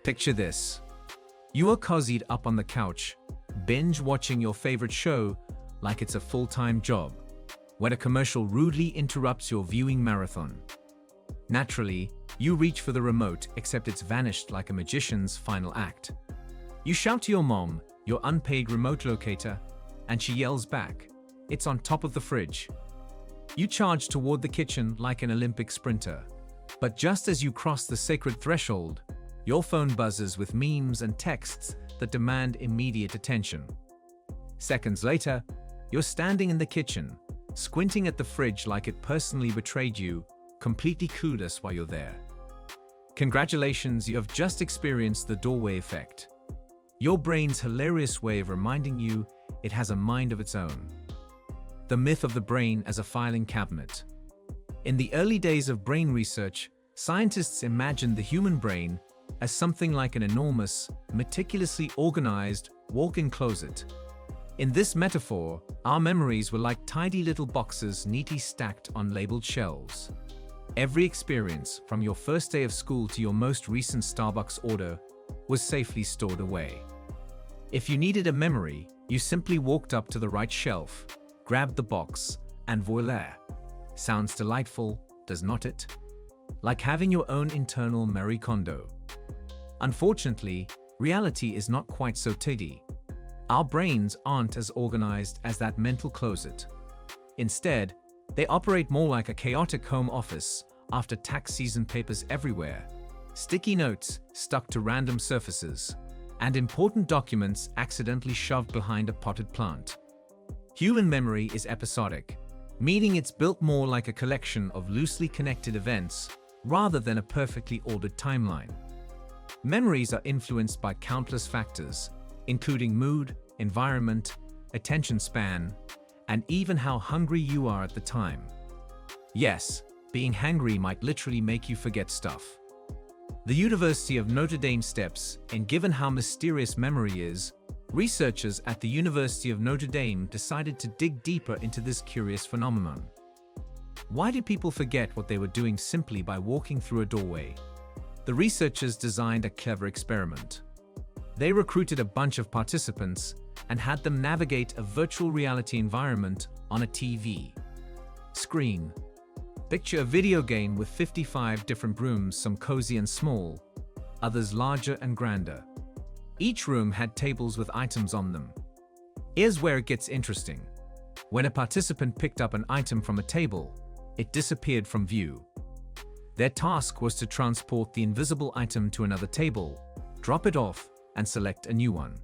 Picture this. You are cozied up on the couch, binge watching your favorite show like it's a full-time job, when a commercial rudely interrupts your viewing marathon. Naturally, you reach for the remote, except it's vanished like a magician's final act. You shout to your mom, your unpaid remote locator, and she yells back, "It's on top of the fridge." You charge toward the kitchen like an Olympic sprinter. But just as you cross the sacred threshold, your phone buzzes with memes and texts that demand immediate attention. Seconds later, you're standing in the kitchen, squinting at the fridge like it personally betrayed you, completely clueless why you're there. Congratulations, you have just experienced the doorway effect. Your brain's hilarious way of reminding you it has a mind of its own. The myth of the brain as a filing cabinet. In the early days of brain research, scientists imagined the human brain as something like an enormous, meticulously organized walk-in closet. In this metaphor, our memories were like tidy little boxes neatly stacked on labeled shelves. Every experience, from your first day of school to your most recent Starbucks order, was safely stored away. If you needed a memory, you simply walked up to the right shelf, grabbed the box, and voila! Sounds delightful, does not it? Like having your own internal Marie Kondo. Unfortunately, reality is not quite so tidy. Our brains aren't as organized as that mental closet. Instead, they operate more like a chaotic home office after tax season, papers everywhere, sticky notes stuck to random surfaces, and important documents accidentally shoved behind a potted plant. Human memory is episodic, meaning it's built more like a collection of loosely connected events rather than a perfectly ordered timeline. Memories are influenced by countless factors, including mood, environment, attention span, and even how hungry you are at the time. Yes, being hangry might literally make you forget stuff. The University of Notre Dame steps in. Given how mysterious memory is, researchers at the University of Notre Dame decided to dig deeper into this curious phenomenon. Why do people forget what they were doing simply by walking through a doorway? The researchers designed a clever experiment. They recruited a bunch of participants and had them navigate a virtual reality environment on a TV screen. Picture a video game with 55 different rooms, some cozy and small, others larger and grander. Each room had tables with items on them. Here's where it gets interesting. When a participant picked up an item from a table, it disappeared from view. Their task was to transport the invisible item to another table, drop it off, and select a new one.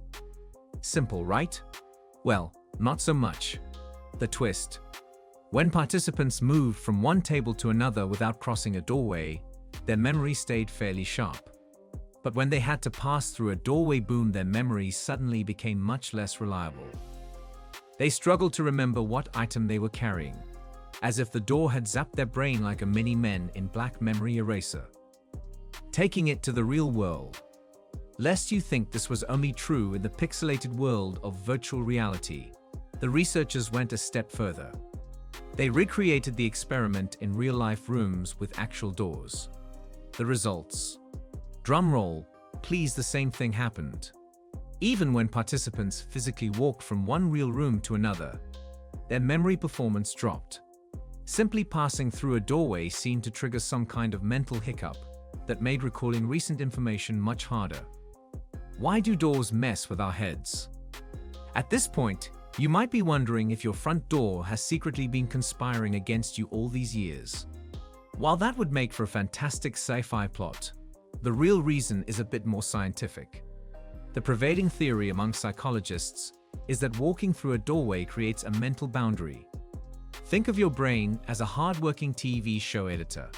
Simple, right? Well, not so much. The twist. When participants moved from one table to another without crossing a doorway, their memory stayed fairly sharp. But when they had to pass through a doorway, boom, their memory suddenly became much less reliable. They struggled to remember what item they were carrying, as if the door had zapped their brain like a mini Men in Black memory eraser. Taking it to the real world. Lest you think this was only true in the pixelated world of virtual reality, the researchers went a step further. They recreated the experiment in real-life rooms with actual doors. The results. Drum roll, please, the same thing happened. Even when participants physically walked from one real room to another, their memory performance dropped. Simply passing through a doorway seemed to trigger some kind of mental hiccup that made recalling recent information much harder. Why do doors mess with our heads? At this point, you might be wondering if your front door has secretly been conspiring against you all these years. While that would make for a fantastic sci-fi plot, the real reason is a bit more scientific. The prevailing theory among psychologists is that walking through a doorway creates a mental boundary. Think of your brain as a hard-working TV show editor.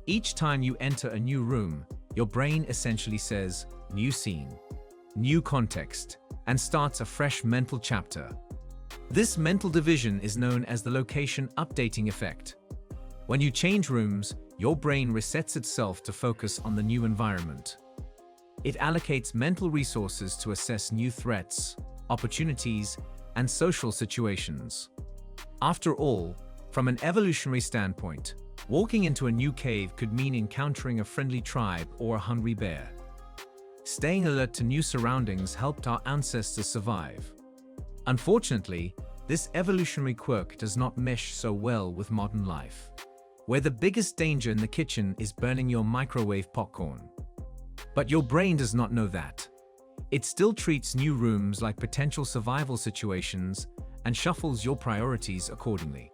Each time you enter a new room, your brain essentially says, "New scene, new context," and starts a fresh mental chapter. This mental division is known as the location updating effect. When you change rooms, your brain resets itself to focus on the new environment. It allocates mental resources to assess new threats, opportunities, and social situations. After all, from an evolutionary standpoint, walking into a new cave could mean encountering a friendly tribe or a hungry bear. staying alert to new surroundings helped our ancestors survive. Unfortunately, this evolutionary quirk does not mesh so well with modern life, where the biggest danger in the kitchen is burning your microwave popcorn. But your brain does not know that. It still treats new rooms like potential survival situations and shuffles your priorities accordingly.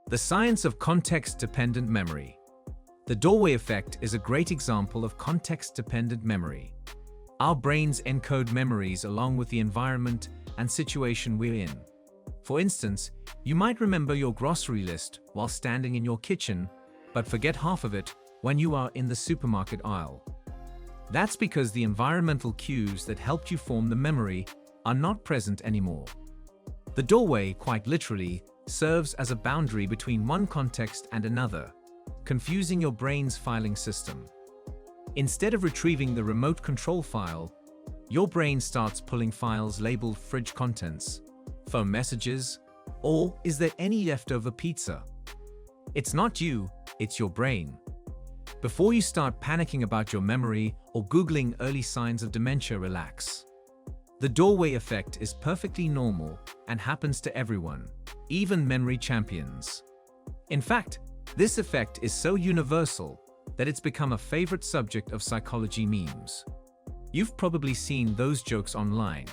The science of context-dependent memory. The doorway effect is a great example of context-dependent memory. Our brains encode memories along with the environment and situation we're in. For instance, you might remember your grocery list while standing in your kitchen, but forget half of it when you are in the supermarket aisle. That's because the environmental cues that helped you form the memory are not present anymore. The doorway, quite literally, serves as a boundary between one context and another, confusing your brain's filing system. Instead of retrieving the remote control file, your brain starts pulling files labeled fridge contents, phone messages, or is there any leftover pizza? It's not you, it's your brain. Before you start panicking about your memory or Googling early signs of dementia, relax. The doorway effect is perfectly normal and happens to everyone, even memory champions. In fact, this effect is so universal that it's become a favorite subject of psychology memes. You've probably seen those jokes online.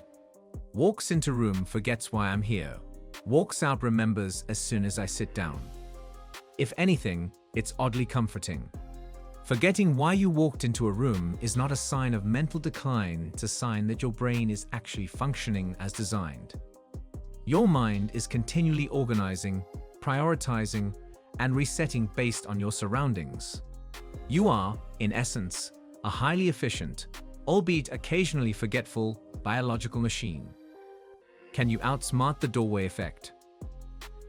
Walks into room, forgets why I'm here. Walks out, remembers as soon as I sit down. If anything, it's oddly comforting. Forgetting why you walked into a room is not a sign of mental decline, it's a sign that your brain is actually functioning as designed. Your mind is continually organizing, prioritizing, and resetting based on your surroundings. You are, in essence, a highly efficient, albeit occasionally forgetful, biological machine. Can you outsmart the doorway effect?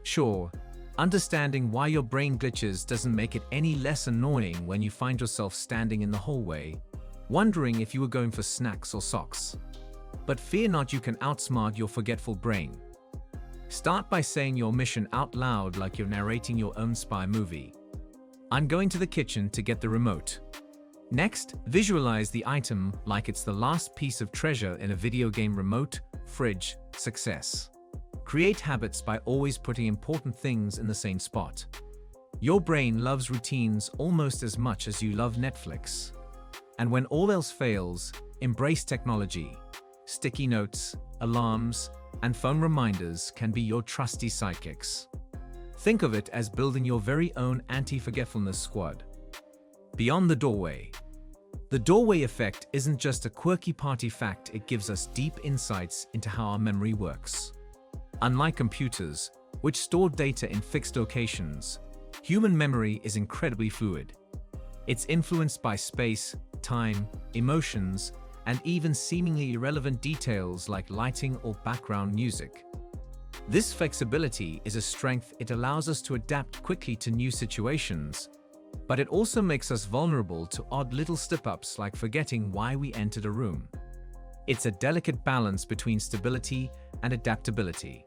Sure. Understanding why your brain glitches doesn't make it any less annoying when you find yourself standing in the hallway, wondering if you were going for snacks or socks. But fear not, you can outsmart your forgetful brain. Start by saying your mission out loud like you're narrating your own spy movie. I'm going to the kitchen to get the remote. Next, visualize the item like it's the last piece of treasure in a video game. Remote, fridge, success. Create habits by always putting important things in the same spot. Your brain loves routines almost as much as you love Netflix. And when all else fails, embrace technology. Sticky notes, alarms, and phone reminders can be your trusty sidekicks. Think of it as building your very own anti-forgetfulness squad. Beyond the doorway. The doorway effect isn't just a quirky party fact, it gives us deep insights into how our memory works. Unlike computers, which store data in fixed locations, human memory is incredibly fluid. It's influenced by space, time, emotions, and even seemingly irrelevant details like lighting or background music. This flexibility is a strength. It allows us to adapt quickly to new situations, but it also makes us vulnerable to odd little slip-ups like forgetting why we entered a room. It's a delicate balance between stability and adaptability.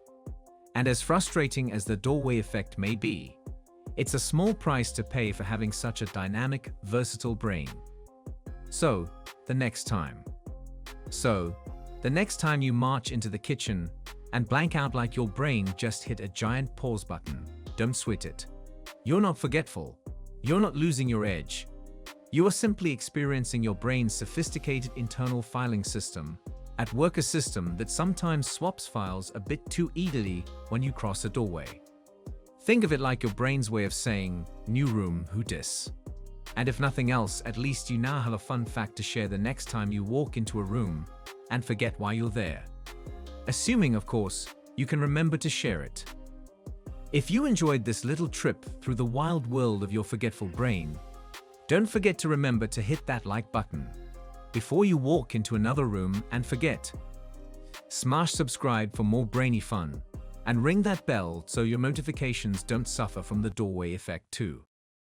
And as frustrating as the doorway effect may be, it's a small price to pay for having such a dynamic, versatile brain. So, the next time you march into the kitchen and blank out like your brain just hit a giant pause button, don't sweat it. You're not forgetful. You're not losing your edge. You are simply experiencing your brain's sophisticated internal filing system at work, a system that sometimes swaps files a bit too easily when you cross a doorway. Think of it like your brain's way of saying, "New room, who dis?" And if nothing else, at least you now have a fun fact to share the next time you walk into a room and forget why you're there. Assuming, of course, you can remember to share it. If you enjoyed this little trip through the wild world of your forgetful brain, don't forget to remember to hit that like button before you walk into another room and forget. Smash subscribe for more brainy fun, and ring that bell so your notifications don't suffer from the doorway effect too.